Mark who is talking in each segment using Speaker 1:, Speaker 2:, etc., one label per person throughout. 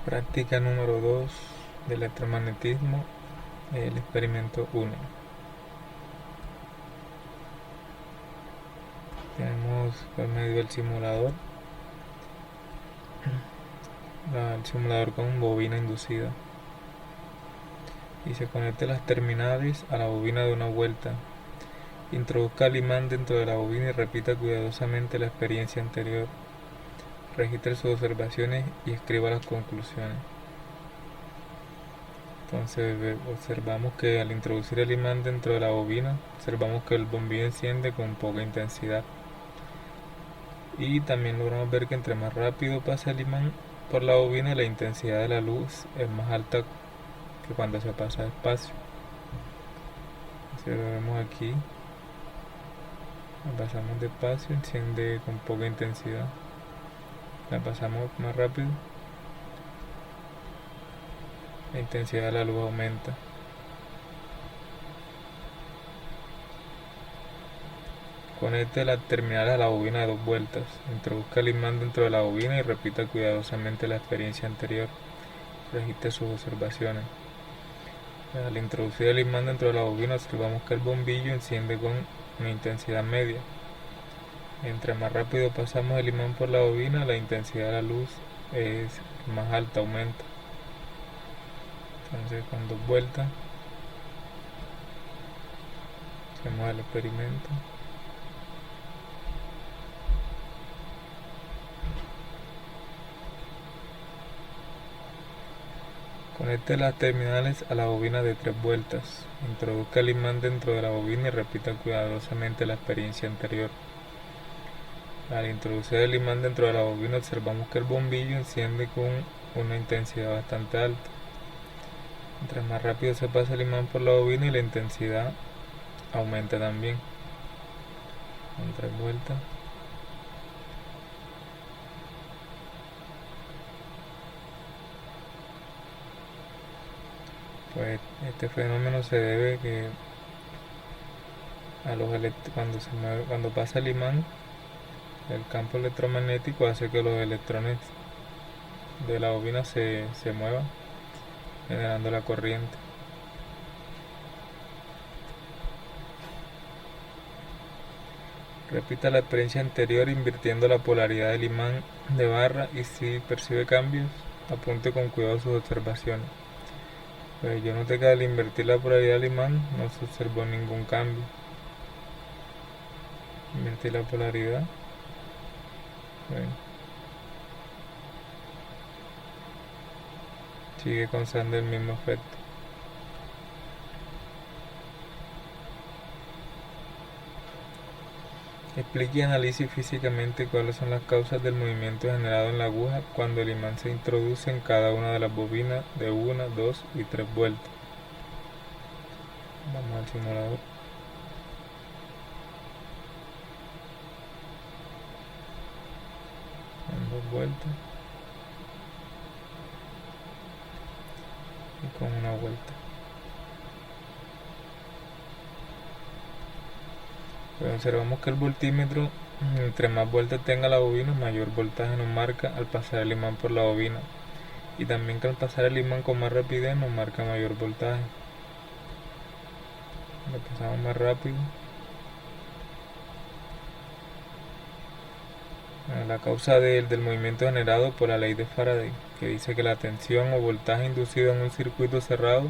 Speaker 1: Práctica número 2 de electromagnetismo, el experimento 1. Tenemos por medio del simulador, el simulador con bobina inducida, y se conecta las terminales a la bobina de una vuelta. Introduzca el imán dentro de la bobina y repita cuidadosamente la experiencia anterior. Registre sus observaciones y escriba las conclusiones. Entonces observamos que al introducir el imán dentro de la bobina, observamos que el bombillo enciende con poca intensidad. Y también logramos ver que entre más rápido pasa el imán por la bobina, la intensidad de la luz es más alta que cuando se pasa despacio. Si lo vemos aquí, la pasamos despacio, enciende con poca intensidad. La pasamos más rápido, la intensidad de la luz aumenta. Conecte las terminales a la bobina de 2 vueltas. Introduzca el imán dentro de la bobina y repita cuidadosamente la experiencia anterior. Registre sus observaciones. Al introducir el imán dentro de la bobina, observamos que el bombillo enciende con una intensidad media. Entre más rápido pasamos el imán por la bobina, la intensidad de la luz es más alta, aumenta. Entonces, con 2 vueltas, hacemos el experimento. Conecte las terminales a la bobina de 3 vueltas. Introduzca el imán dentro de la bobina y repita cuidadosamente la experiencia anterior. Al introducir el imán dentro de la bobina, observamos que el bombillo enciende con una intensidad bastante alta. Mientras más rápido se pasa el imán por la bobina, y la intensidad aumenta también. Con 3 vueltas. Pues este fenómeno se debe que cuando pasa el imán, el campo electromagnético hace que los electrones de la bobina se muevan, generando la corriente. Repita la experiencia anterior invirtiendo la polaridad del imán de barra, y si percibe cambios, apunte con cuidado sus observaciones. Pues yo noté que al invertir la polaridad del imán no se observó ningún cambio. Invertir la polaridad. Bueno, sigue causando el mismo efecto. Explique y analice físicamente cuáles son las causas del movimiento generado en la aguja cuando el imán se introduce en cada una de las bobinas de 1, 2 y 3 vueltas. Vamos al simulador. En 2 vueltas y con una vuelta. Pues observamos que el voltímetro, entre más vueltas tenga la bobina, mayor voltaje nos marca al pasar el imán por la bobina, y también que al pasar el imán con más rapidez nos marca mayor voltaje. Lo pasamos más rápido. La causa del movimiento generado por la ley de Faraday, que dice que la tensión o voltaje inducido en un circuito cerrado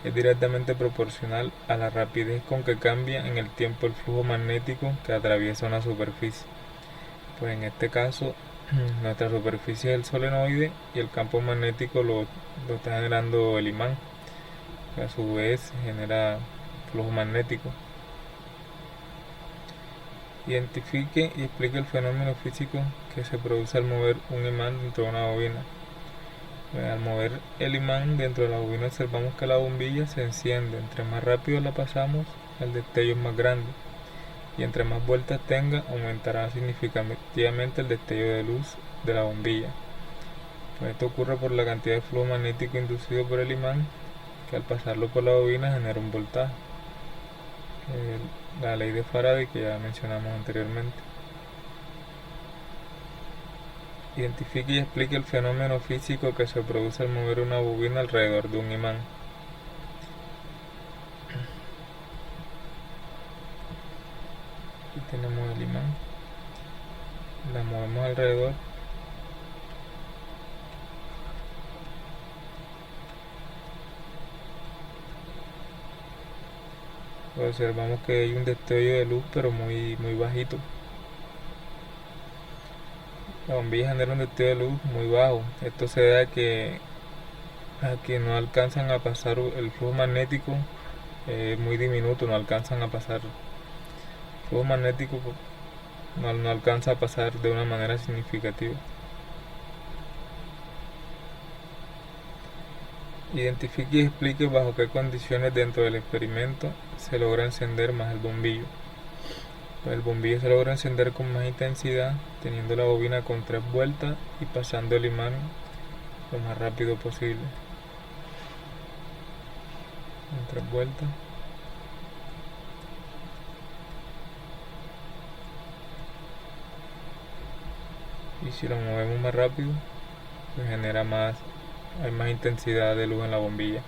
Speaker 1: es directamente proporcional a la rapidez con que cambia en el tiempo el flujo magnético que atraviesa una superficie. Pues en este caso, nuestra superficie es el solenoide y el campo magnético lo está generando el imán, que a su vez genera flujo magnético. Identifique y explique el fenómeno físico que se produce al mover un imán dentro de una bobina. Al mover el imán dentro de la bobina, observamos que la bombilla se enciende. Entre más rápido la pasamos, el destello es más grande, y entre más vueltas tenga, aumentará significativamente el destello de luz de la bombilla. Pues esto ocurre por la cantidad de flujo magnético inducido por el imán, que al pasarlo por la bobina genera un voltaje. La ley de Faraday que ya mencionamos anteriormente. Identifique y explique el fenómeno físico que se produce al mover una bobina alrededor de un imán. Aquí tenemos el imán, la movemos alrededor observamos que hay un destello de luz pero muy bajito. La bombilla genera un destello de luz muy bajo. Esto se debe a que no alcanzan a pasar el flujo magnético, muy diminuto, no alcanzan a pasar. El flujo magnético no alcanza a pasar de una manera significativa. Identifique y explique bajo qué condiciones dentro del experimento se logra encender más el bombillo. Pues el bombillo se logra encender con más intensidad teniendo la bobina con 3 vueltas y pasando el imán lo más rápido posible. Con 3 vueltas. Y si lo movemos más rápido, pues hay más intensidad de luz en la bombilla.